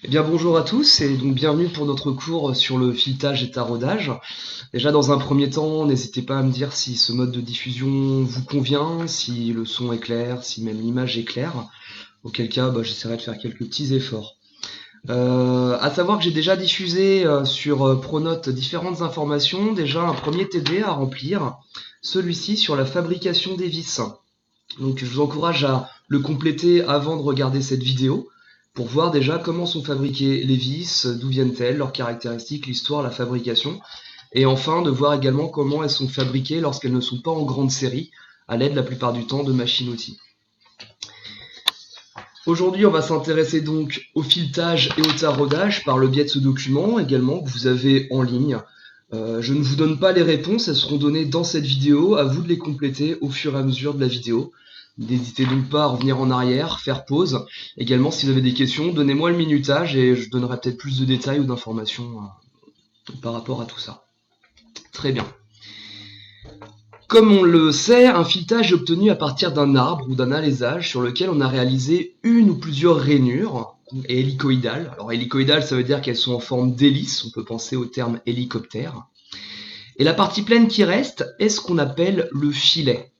Eh bien bonjour à tous et donc bienvenue pour notre cours sur le filetage et taraudage. Déjà dans un premier temps, n'hésitez pas à me dire si ce mode de diffusion vous convient, si le son est clair, si même l'image est claire. Auquel cas, j'essaierai de faire quelques petits efforts. À savoir que j'ai déjà diffusé sur Pronote différentes informations. Déjà un premier TD à remplir, celui-ci sur la fabrication des vis. Donc je vous encourage à le compléter avant de regarder cette vidéo pour voir déjà comment sont fabriquées les vis, d'où viennent-elles, leurs caractéristiques, l'histoire, la fabrication, et enfin de voir également comment elles sont fabriquées lorsqu'elles ne sont pas en grande série, à l'aide la plupart du temps de machines-outils. Aujourd'hui, on va s'intéresser donc au filetage et au taraudage par le biais de ce document également que vous avez en ligne. Je ne vous donne pas les réponses, elles seront données dans cette vidéo, à vous de les compléter au fur et à mesure de la vidéo. N'hésitez donc pas à revenir en arrière, faire pause. Également, si vous avez des questions, donnez-moi le minutage et je donnerai peut-être plus de détails ou d'informations par rapport à tout ça. Très bien. Comme on le sait, un filetage est obtenu à partir d'un arbre ou d'un alésage sur lequel on a réalisé une ou plusieurs rainures et hélicoïdales. Alors hélicoïdales, ça veut dire qu'elles sont en forme d'hélice, on peut penser au terme hélicoptère. Et la partie pleine qui reste est ce qu'on appelle le filet.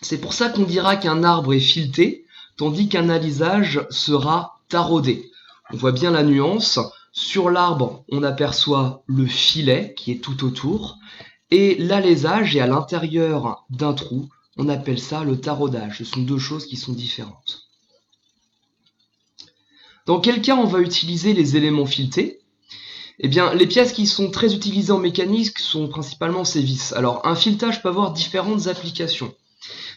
C'est pour ça qu'on dira qu'un arbre est fileté, tandis qu'un alésage sera taraudé. On voit bien la nuance. Sur l'arbre, on aperçoit le filet qui est tout autour, et l'alésage est à l'intérieur d'un trou. On appelle ça le taraudage. Ce sont deux choses qui sont différentes. Dans quel cas on va utiliser les éléments filetés ? Eh bien, les pièces qui sont très utilisées en mécanique sont principalement ces vis. Alors, un filetage peut avoir différentes applications.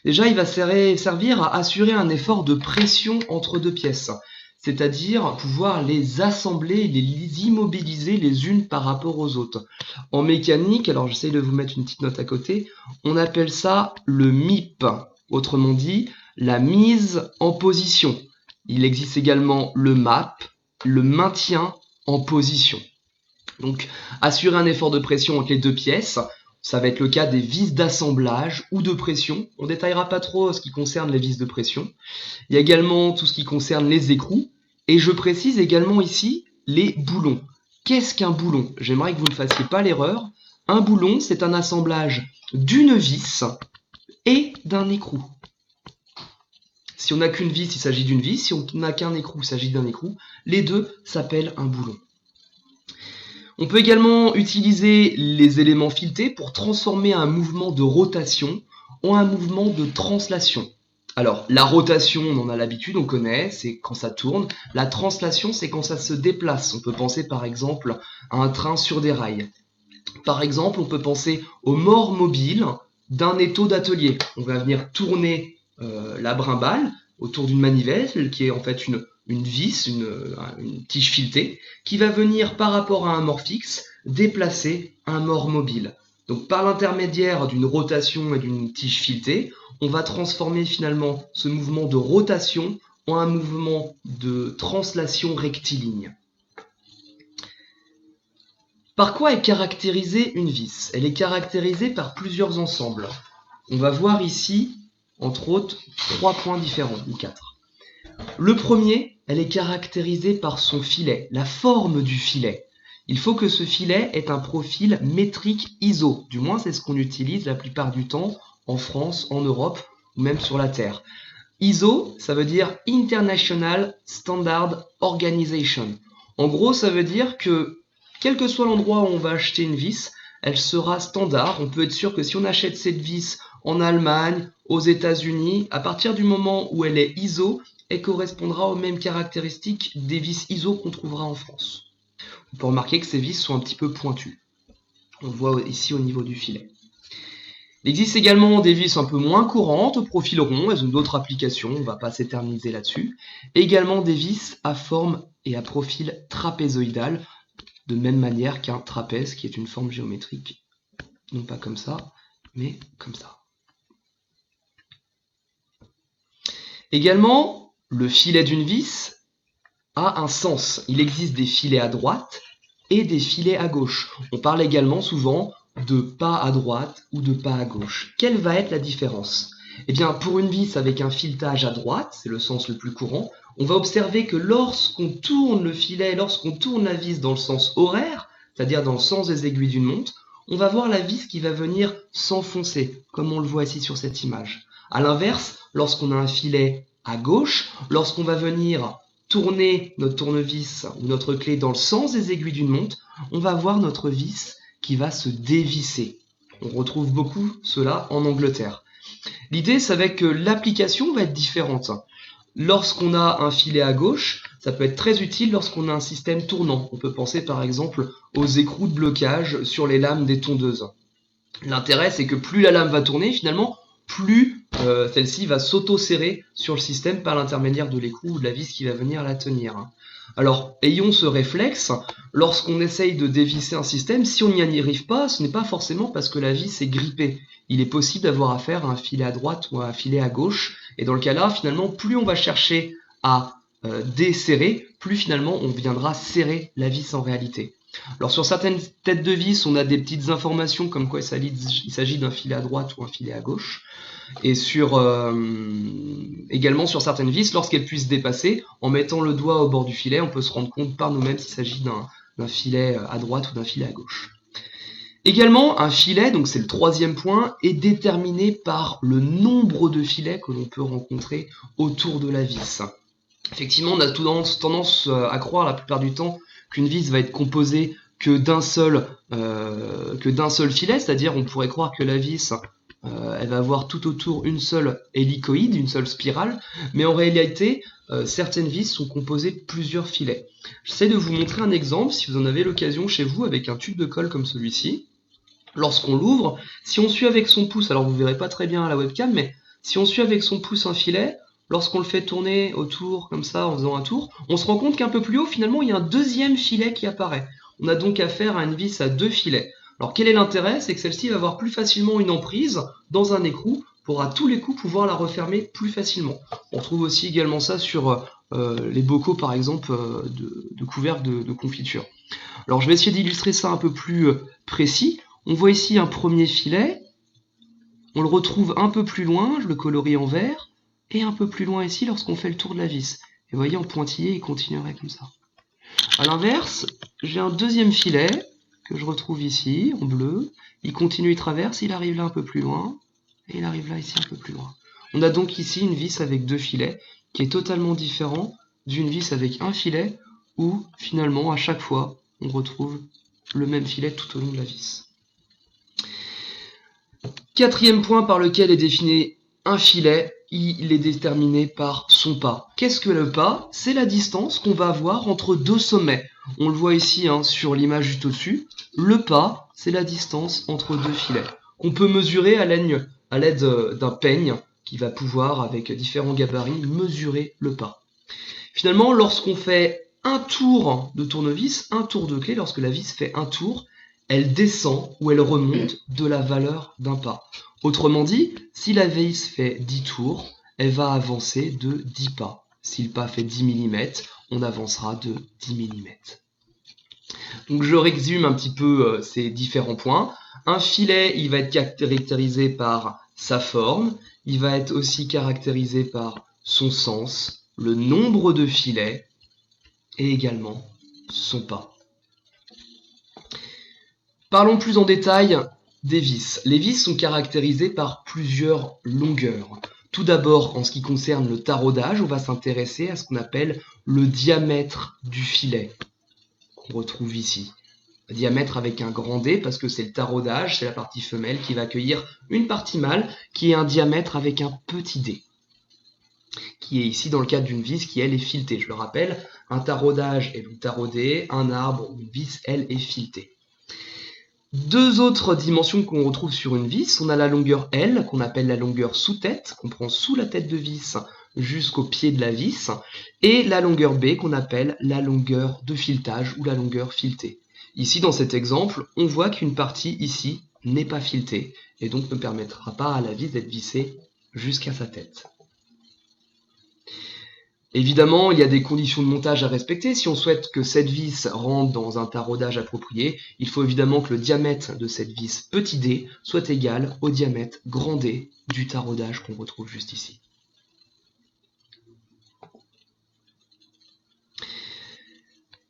Déjà, il va servir à assurer un effort de pression entre deux pièces, c'est-à-dire pouvoir les assembler, les immobiliser les unes par rapport aux autres. En mécanique, alors j'essaie de vous mettre une petite note à côté, on appelle ça le MIP, autrement dit, la mise en position. Il existe également le MAP, le maintien en position. Donc, assurer un effort de pression entre les deux pièces, ça va être le cas des vis d'assemblage ou de pression. On ne détaillera pas trop ce qui concerne les vis de pression. Il y a également tout ce qui concerne les écrous. Et je précise également ici les boulons. Qu'est-ce qu'un boulon ? J'aimerais que vous ne fassiez pas l'erreur. Un boulon, c'est un assemblage d'une vis et d'un écrou. Si on n'a qu'une vis, il s'agit d'une vis. Si on n'a qu'un écrou, il s'agit d'un écrou. Les deux s'appellent un boulon. On peut également utiliser les éléments filetés pour transformer un mouvement de rotation en un mouvement de translation. Alors, la rotation, on en a l'habitude, on connaît, c'est quand ça tourne. La translation, c'est quand ça se déplace. On peut penser par exemple à un train sur des rails. Par exemple, on peut penser au mort mobile d'un étau d'atelier. On va venir tourner la brimbale autour d'une manivelle qui est en fait une vis, une tige filetée, qui va venir par rapport à un mort fixe déplacer un mort mobile. Donc par l'intermédiaire d'une rotation et d'une tige filetée, on va transformer finalement ce mouvement de rotation en un mouvement de translation rectiligne. Par quoi est caractérisée une vis ? Elle est caractérisée par plusieurs ensembles. On va voir ici, entre autres, 3 points différents, ou 4. Le premier, elle est caractérisée par son filet, la forme du filet. Il faut que ce filet ait un profil métrique ISO. Du moins, c'est ce qu'on utilise la plupart du temps en France, en Europe, ou même sur la Terre. ISO, ça veut dire International Standard Organization. En gros, ça veut dire que quel que soit l'endroit où on va acheter une vis, elle sera standard. On peut être sûr que si on achète cette vis en Allemagne, aux États-Unis, à partir du moment où elle est ISO, elle correspondra aux mêmes caractéristiques des vis ISO qu'on trouvera en France. On peut remarquer que ces vis sont un petit peu pointues. On le voit ici au niveau du filet. Il existe également des vis un peu moins courantes, au profil rond, elles ont d'autres applications, on ne va pas s'éterniser là-dessus. Également des vis à forme et à profil trapézoïdal, de même manière qu'un trapèze qui est une forme géométrique, non pas comme ça, mais comme ça. Également, le filet d'une vis a un sens. Il existe des filets à droite et des filets à gauche. On parle également souvent de pas à droite ou de pas à gauche. Quelle va être la différence ? Eh bien, pour une vis avec un filetage à droite, c'est le sens le plus courant, on va observer que lorsqu'on tourne le filet, lorsqu'on tourne la vis dans le sens horaire, c'est-à-dire dans le sens des aiguilles d'une montre, on va voir la vis qui va venir s'enfoncer, comme on le voit ici sur cette image. A l'inverse, lorsqu'on a un filet à gauche, lorsqu'on va venir tourner notre tournevis ou notre clé dans le sens des aiguilles d'une montre, on va voir notre vis qui va se dévisser. On retrouve beaucoup cela en Angleterre. L'idée, c'est que l'application va être différente. Lorsqu'on a un filet à gauche, ça peut être très utile lorsqu'on a un système tournant. On peut penser par exemple aux écrous de blocage sur les lames des tondeuses. L'intérêt, c'est que plus la lame va tourner, finalement, plus celle-ci va s'auto-serrer sur le système par l'intermédiaire de l'écrou ou de la vis qui va venir la tenir. Alors, ayons ce réflexe, lorsqu'on essaye de dévisser un système, si on n'y arrive pas, ce n'est pas forcément parce que la vis est grippée. Il est possible d'avoir affaire à un filet à droite ou à un filet à gauche, et dans le cas-là, finalement, plus on va chercher à desserrer, plus finalement on viendra serrer la vis en réalité. Alors sur certaines têtes de vis, on a des petites informations comme quoi il s'agit d'un filet à droite ou un filet à gauche. Et également sur certaines vis, lorsqu'elles puissent dépasser, en mettant le doigt au bord du filet, on peut se rendre compte par nous-mêmes s'il s'agit d'un filet à droite ou d'un filet à gauche. Également, un filet, donc c'est le troisième point, est déterminé par le nombre de filets que l'on peut rencontrer autour de la vis. Effectivement, on a tendance à croire la plupart du temps qu'une vis va être composée que d'un seul filet, c'est-à-dire on pourrait croire que la vis elle va avoir tout autour une seule hélicoïde, une seule spirale, mais en réalité, certaines vis sont composées de plusieurs filets. J'essaie de vous montrer un exemple, si vous en avez l'occasion chez vous, avec un tube de colle comme celui-ci. Lorsqu'on l'ouvre, si on suit avec son pouce, alors vous ne verrez pas très bien à la webcam, mais si on suit avec son pouce un filet, lorsqu'on le fait tourner autour, comme ça, en faisant un tour, on se rend compte qu'un peu plus haut, finalement, il y a un deuxième filet qui apparaît. On a donc affaire à une vis à deux filets. Alors quel est l'intérêt? C'est que celle-ci va avoir plus facilement une emprise dans un écrou pour à tous les coups pouvoir la refermer plus facilement. On trouve aussi également ça sur les bocaux par exemple de couvercles de confiture. Alors je vais essayer d'illustrer ça un peu plus précis. On voit ici un premier filet, on le retrouve un peu plus loin, je le colorie en vert, et un peu plus loin ici lorsqu'on fait le tour de la vis. Et vous voyez en pointillé il continuerait comme ça. A l'inverse, j'ai un deuxième filet que je retrouve ici, en bleu. Il continue, il traverse, il arrive là un peu plus loin, et il arrive là ici un peu plus loin. On a donc ici une vis avec deux filets, qui est totalement différent d'une vis avec un filet, où finalement, à chaque fois, on retrouve le même filet tout au long de la vis. Quatrième point par lequel est défini un filet, il est déterminé par son pas. Qu'est-ce que le pas? C'est la distance qu'on va avoir entre deux sommets. On le voit ici sur l'image juste au-dessus. Le pas, c'est la distance entre deux filets, qu'on peut mesurer à l'aide d'un peigne qui va pouvoir, avec différents gabarits, mesurer le pas. Finalement, lorsqu'on fait un tour de tournevis, un tour de clé, lorsque la vis fait un tour, elle descend ou elle remonte de la valeur d'un pas. Autrement dit, si la vis fait 10 tours, elle va avancer de 10 pas. Si le pas fait 10 mm, on avancera de 10 mm. Donc je résume un petit peu ces différents points. Un filet, il va être caractérisé par sa forme, il va être aussi caractérisé par son sens, le nombre de filets et également son pas. Parlons plus en détail des vis. Les vis sont caractérisées par plusieurs longueurs. Tout d'abord, en ce qui concerne le taraudage, on va s'intéresser à ce qu'on appelle le diamètre du filet, qu'on retrouve ici. Le diamètre avec un grand D, parce que c'est le taraudage, c'est la partie femelle qui va accueillir une partie mâle, qui est un diamètre avec un petit d, qui est ici dans le cadre d'une vis qui, elle, est filetée. Je le rappelle, un taraudage est donc taraudé, un arbre ou une vis, elle, est filetée. Deux autres dimensions qu'on retrouve sur une vis, on a la longueur L, qu'on appelle la longueur sous-tête, qu'on prend sous la tête de vis jusqu'au pied de la vis, et la longueur B, qu'on appelle la longueur de filetage ou la longueur filetée. Ici, dans cet exemple, on voit qu'une partie ici n'est pas filetée, et donc ne permettra pas à la vis d'être vissée jusqu'à sa tête. Évidemment, il y a des conditions de montage à respecter. Si on souhaite que cette vis rentre dans un taraudage approprié, il faut évidemment que le diamètre de cette vis petit d soit égal au diamètre grand D du taraudage qu'on retrouve juste ici.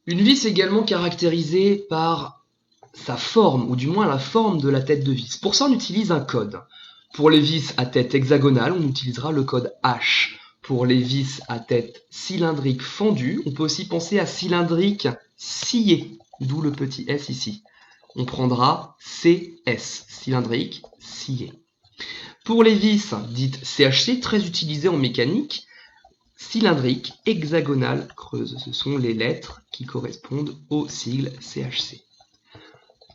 Une vis est également caractérisée par sa forme, ou du moins la forme de la tête de vis. Pour ça, on utilise un code. Pour les vis à tête hexagonale, on utilisera le code H. Pour les vis à tête cylindrique fendue, on peut aussi penser à cylindrique scié, d'où le petit s ici. On prendra CS, cylindrique scié. Pour les vis dites CHC, très utilisées en mécanique, cylindrique, hexagonale, creuse. Ce sont les lettres qui correspondent au sigle CHC.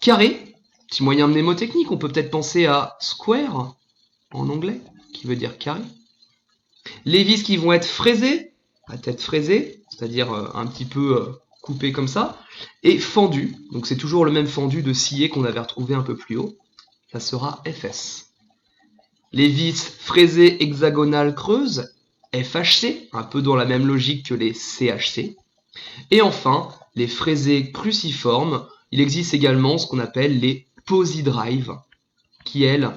Carré, petit moyen mnémotechnique, on peut peut-être penser à square en anglais, qui veut dire carré. Les vis qui vont être fraisées, à tête fraisée, c'est-à-dire un petit peu coupé comme ça, et fendu, donc c'est toujours le même fendu de scié qu'on avait retrouvé un peu plus haut, ça sera FS. Les vis fraisées hexagonales creuses, FHC, un peu dans la même logique que les CHC. Et enfin, les fraisées cruciformes, il existe également ce qu'on appelle les posidrives, qui elles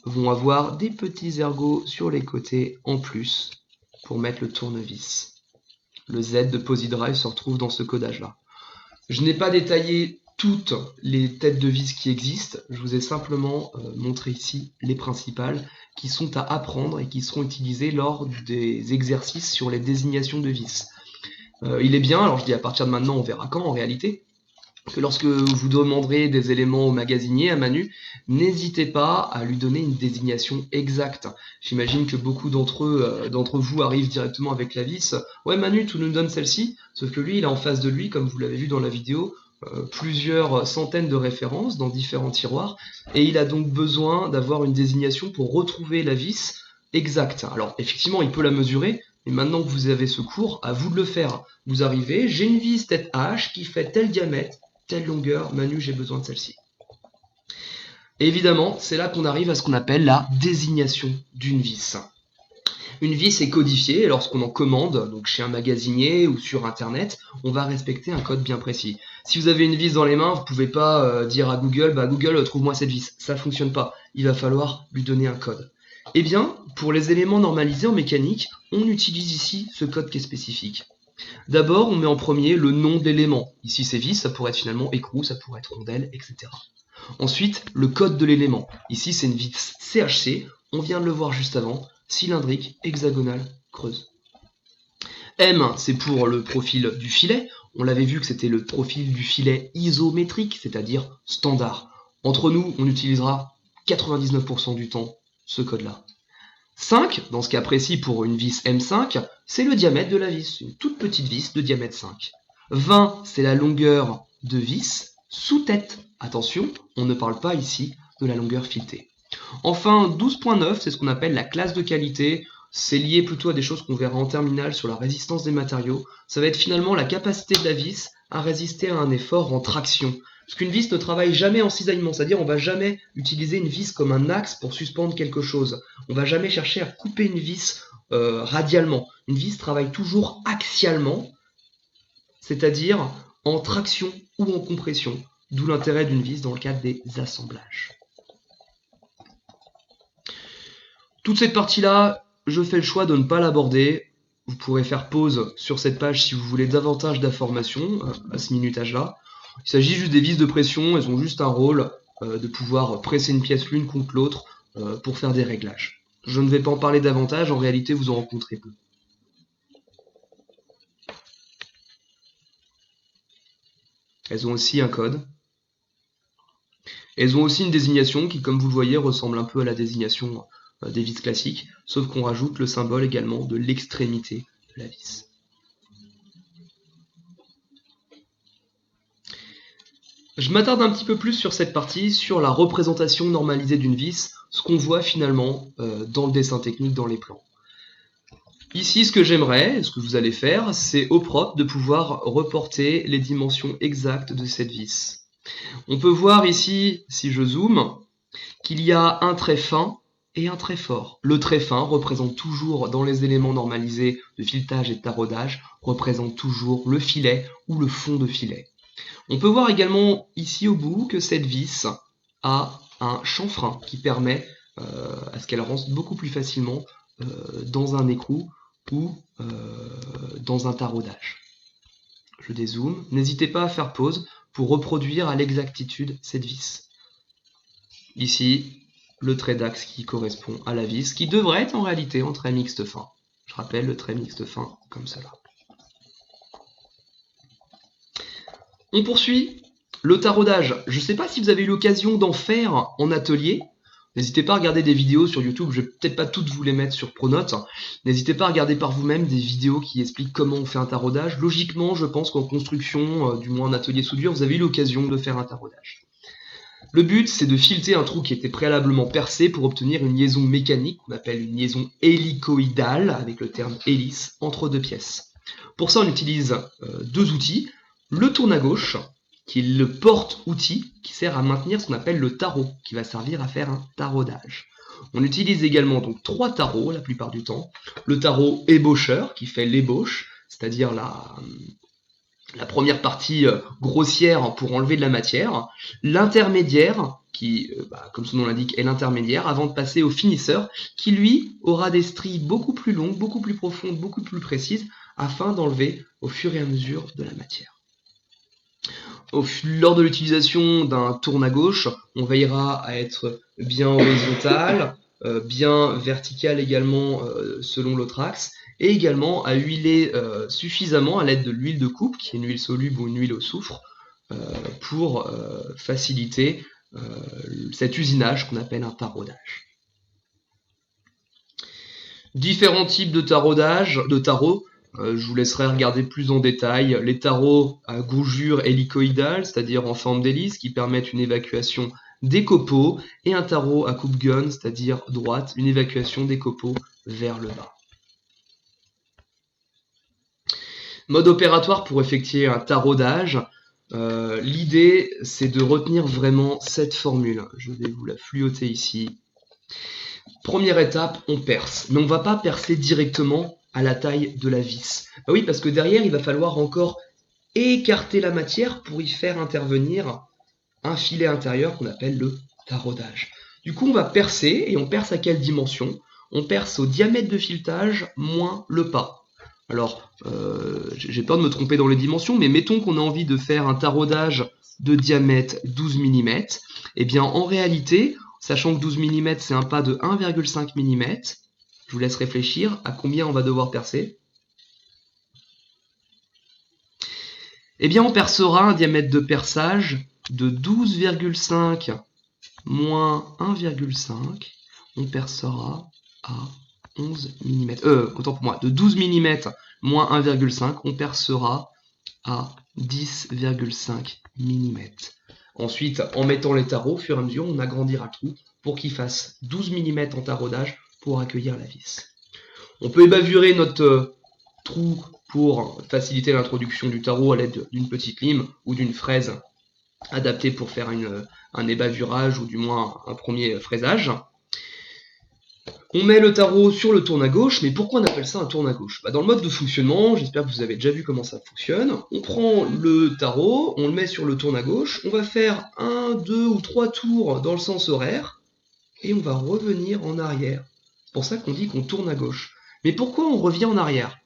vont avoir des petits ergots sur les côtés en plus pour mettre le tournevis. Le Z de posidrive se retrouve dans ce codage-là. Je n'ai pas détaillé toutes les têtes de vis qui existent, je vous ai simplement montré ici les principales qui sont à apprendre et qui seront utilisées lors des exercices sur les désignations de vis. Il est bien, alors je dis à partir de maintenant, on verra quand en réalité, que lorsque vous demanderez des éléments au magasinier, à Manu, n'hésitez pas à lui donner une désignation exacte. J'imagine que beaucoup d'entre vous arrivent directement avec la vis. Ouais Manu, tu nous donnes celle-ci, sauf que lui, il a en face de lui, comme vous l'avez vu dans la vidéo, plusieurs centaines de références dans différents tiroirs, et il a donc besoin d'avoir une désignation pour retrouver la vis exacte. Alors effectivement, il peut la mesurer, mais maintenant que vous avez ce cours, à vous de le faire. Vous arrivez, j'ai une vis tête H qui fait tel diamètre, telle longueur, Manu, j'ai besoin de celle-ci. Et évidemment, c'est là qu'on arrive à ce qu'on appelle la désignation d'une vis. Une vis est codifiée et lorsqu'on en commande, donc chez un magasinier ou sur internet, on va respecter un code bien précis. Si vous avez une vis dans les mains, vous ne pouvez pas dire à Google, Google, trouve-moi cette vis. Ça ne fonctionne pas. Il va falloir lui donner un code. Eh bien, pour les éléments normalisés en mécanique, on utilise ici ce code qui est spécifique. D'abord, on met en premier le nom de l'élément. Ici, c'est vis, ça pourrait être finalement écrou, ça pourrait être rondelle, etc. Ensuite, le code de l'élément. Ici, c'est une vis CHC, on vient de le voir juste avant, cylindrique, hexagonale, creuse. M, c'est pour le profil du filet. On l'avait vu que c'était le profil du filet isométrique, c'est-à-dire standard. Entre nous, on utilisera 99% du temps ce code-là. 5, dans ce cas précis pour une vis M5, c'est le diamètre de la vis, une toute petite vis de diamètre 5. 20, c'est la longueur de vis sous tête. Attention, on ne parle pas ici de la longueur filetée. Enfin, 12.9, c'est ce qu'on appelle la classe de qualité. C'est lié plutôt à des choses qu'on verra en terminale sur la résistance des matériaux. Ça va être finalement la capacité de la vis à résister à un effort en traction. Parce qu'une vis ne travaille jamais en cisaillement, c'est-à-dire on ne va jamais utiliser une vis comme un axe pour suspendre quelque chose. On ne va jamais chercher à couper une vis radialement. Une vis travaille toujours axialement, c'est-à-dire en traction ou en compression. D'où l'intérêt d'une vis dans le cadre des assemblages. Toute cette partie-là, je fais le choix de ne pas l'aborder. Vous pourrez faire pause sur cette page si vous voulez davantage d'informations à ce minutage-là. Il s'agit juste des vis de pression, elles ont juste un rôle de pouvoir presser une pièce l'une contre l'autre pour faire des réglages. Je ne vais pas en parler davantage, en réalité vous en rencontrez peu. Elles ont aussi un code. Elles ont aussi une désignation qui, comme vous le voyez, ressemble un peu à la désignation des vis classiques, sauf qu'on rajoute le symbole également de l'extrémité de la vis. Je m'attarde un petit peu plus sur cette partie, sur la représentation normalisée d'une vis, ce qu'on voit finalement dans le dessin technique, dans les plans. Ici, ce que j'aimerais, ce que vous allez faire, c'est au propre de pouvoir reporter les dimensions exactes de cette vis. On peut voir ici, si je zoome, qu'il y a un trait fin et un trait fort. Le trait fin représente toujours, dans les éléments normalisés de filetage et de taraudage, représente toujours le filet ou le fond de filet. On peut voir également ici au bout que cette vis a un chanfrein qui permet à ce qu'elle rentre beaucoup plus facilement dans un écrou ou dans un taraudage. Je dézoome. N'hésitez pas à faire pause pour reproduire à l'exactitude cette vis. Ici, le trait d'axe qui correspond à la vis, qui devrait être en réalité en trait mixte fin. Je rappelle le trait mixte fin comme cela. On poursuit le taraudage. Je ne sais pas si vous avez eu l'occasion d'en faire en atelier. N'hésitez pas à regarder des vidéos sur YouTube. Je ne vais peut-être pas toutes vous les mettre sur Pronote. N'hésitez pas à regarder par vous-même des vidéos qui expliquent comment on fait un taraudage. Logiquement, je pense qu'en construction, du moins en atelier soudure, vous avez eu l'occasion de faire un taraudage. Le but, c'est de fileter un trou qui était préalablement percé pour obtenir une liaison mécanique qu'on appelle une liaison hélicoïdale, avec le terme hélice, entre deux pièces. Pour ça, on utilise deux outils. Le tourne à gauche, qui est le porte-outil, qui sert à maintenir ce qu'on appelle le tarot, qui va servir à faire un taraudage. On utilise également donc 3 tarots la plupart du temps. Le tarot ébaucheur, qui fait l'ébauche, c'est-à-dire la première partie grossière pour enlever de la matière. L'intermédiaire, qui, comme son nom l'indique, est l'intermédiaire, avant de passer au finisseur, qui lui aura des stries beaucoup plus longues, beaucoup plus profondes, beaucoup plus précises, afin d'enlever au fur et à mesure de la matière. Lors de l'utilisation d'un tourne à gauche, on veillera à être bien horizontal, bien vertical également selon l'autre axe, et également à huiler suffisamment à l'aide de l'huile de coupe, qui est une huile soluble ou une huile au soufre, pour faciliter cet usinage qu'on appelle un taraudage. Différents types de tarots. Je vous laisserai regarder plus en détail les tarots à gougure hélicoïdale, c'est-à-dire en forme d'hélice, qui permettent une évacuation des copeaux, et un tarot à coupe-gun, c'est-à-dire droite, une évacuation des copeaux vers le bas. Mode opératoire pour effectuer un taraudage. L'idée, c'est de retenir vraiment cette formule. Je vais vous la fluoter ici. Première étape, on perce. Mais on ne va pas percer directement à la taille de la vis. Oui, parce que derrière, il va falloir encore écarter la matière pour y faire intervenir un filet intérieur qu'on appelle le taraudage. Du coup, on va percer, et on perce à quelle dimension? On perce au diamètre de filetage moins le pas. Alors, j'ai peur de me tromper dans les dimensions, mais mettons qu'on a envie de faire un taraudage de diamètre 12 mm. Eh bien, en réalité, sachant que 12 mm, c'est un pas de 1,5 mm, je vous laisse réfléchir à combien on va devoir percer. Eh bien, on percera un diamètre de perçage de 12,5 moins 1,5. On percera à 11 mm. Autant pour moi, de 12 mm moins 1,5, on percera à 10,5 mm. Ensuite, en mettant les tarots, au fur et à mesure, on agrandira le trou pour qu'il fasse 12 mm en taraudage pour accueillir la vis. On peut ébavurer notre trou pour faciliter l'introduction du tarot à l'aide d'une petite lime ou d'une fraise adaptée pour faire un ébavurage ou du moins un premier fraisage. On met le tarot sur le tourne à gauche, mais pourquoi on appelle ça un tourne à gauche? Dans le mode de fonctionnement, j'espère que vous avez déjà vu comment ça fonctionne. On prend le tarot, on le met sur le tourne à gauche, on va faire 1, 2 ou 3 tours dans le sens horaire, et on va revenir en arrière. C'est pour ça qu'on dit qu'on tourne à gauche. Mais pourquoi on revient en arrière?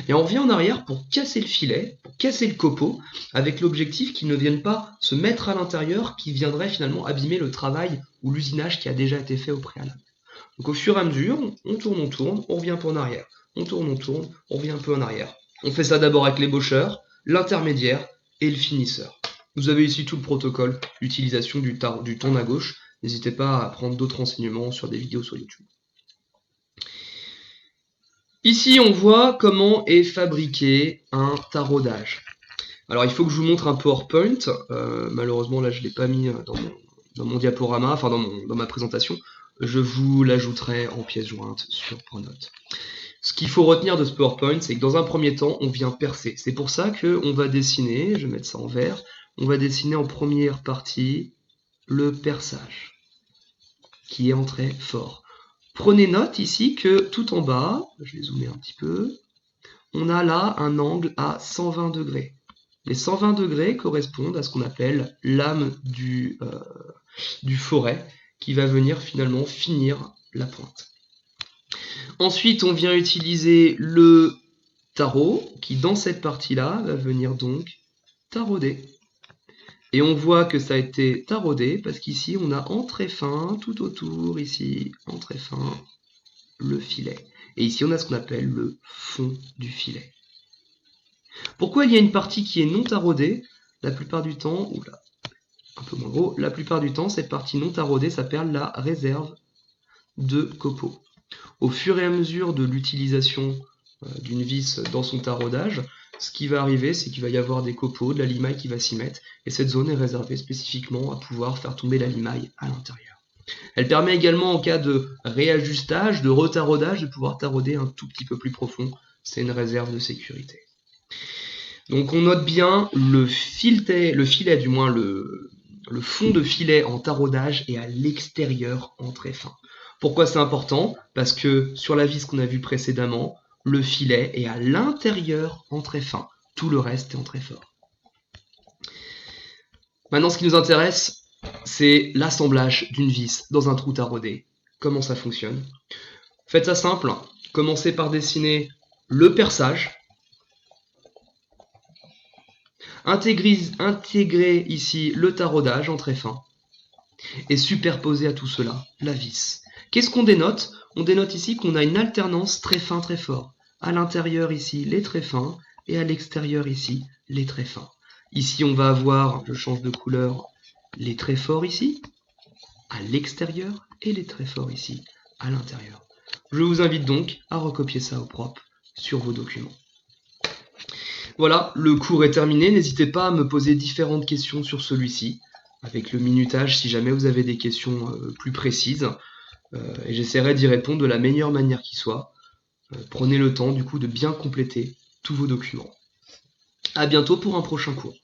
Et on revient en arrière pour casser le filet, pour casser le copeau, avec l'objectif qu'il ne vienne pas se mettre à l'intérieur, qui viendrait finalement abîmer le travail ou l'usinage qui a déjà été fait au préalable. Donc au fur et à mesure, on tourne, on revient un peu en arrière. On tourne, on revient un peu en arrière. On fait ça d'abord avec l'ébaucheur, l'intermédiaire et le finisseur. Vous avez ici tout le protocole d'utilisation du tourne à gauche. N'hésitez pas à prendre d'autres renseignements sur des vidéos sur YouTube. Ici, on voit comment est fabriqué un taraudage. Alors, il faut que je vous montre un PowerPoint. Malheureusement, là, je ne l'ai pas mis dans mon diaporama, enfin dans ma présentation. Je vous l'ajouterai en pièce jointe sur Pronote. Ce qu'il faut retenir de ce PowerPoint, c'est que dans un premier temps, on vient percer. C'est pour ça qu'on va dessiner, je vais mettre ça en vert, on va dessiner en première partie le perçage, qui est en trait fort. Prenez note ici que tout en bas, je vais zoomer un petit peu, on a là un angle à 120 degrés. Les 120 degrés correspondent à ce qu'on appelle l'âme du forêt, qui va venir finalement finir la pointe. Ensuite, on vient utiliser le tarot qui, dans cette partie-là, va venir donc tarauder. Et on voit que ça a été taraudé parce qu'ici, on a en très fin, tout autour, ici, en très fin, le filet. Et ici, on a ce qu'on appelle le fond du filet. Pourquoi il y a une partie qui est non taraudée? La plupart du temps, oula, un peu moins gros, la plupart du temps, cette partie non taraudée s'appelle la réserve de copeaux. Au fur et à mesure de l'utilisation d'une vis dans son taraudage, ce qui va arriver, c'est qu'il va y avoir des copeaux, de la limaille qui va s'y mettre, et cette zone est réservée spécifiquement à pouvoir faire tomber la limaille à l'intérieur. Elle permet également, en cas de réajustage, de retaraudage, de pouvoir tarauder un tout petit peu plus profond. C'est une réserve de sécurité. Donc on note bien le filet, du moins le fond de filet en taraudage est à l'extérieur en très fin. Pourquoi c'est important? Parce que sur la vis qu'on a vue précédemment, le filet est à l'intérieur en très fin. Tout le reste est en très fort. Maintenant, ce qui nous intéresse, c'est l'assemblage d'une vis dans un trou taraudé. Comment ça fonctionne? Faites ça simple. Commencez par dessiner le perçage. Intégrez ici le taraudage en très fin. Et superposez à tout cela la vis. Qu'est-ce qu'on dénote? On dénote ici qu'on a une alternance très fin, très fort. À l'intérieur ici, les très fins, et à l'extérieur ici, les très fins. Ici, on va avoir, je change de couleur, les très forts ici, à l'extérieur, et les très forts ici, à l'intérieur. Je vous invite donc à recopier ça au propre sur vos documents. Voilà, le cours est terminé. N'hésitez pas à me poser différentes questions sur celui-ci, avec le minutage si jamais vous avez des questions plus précises. Et j'essaierai d'y répondre de la meilleure manière qui soit. Prenez le temps du coup de bien compléter tous vos documents. À bientôt pour un prochain cours.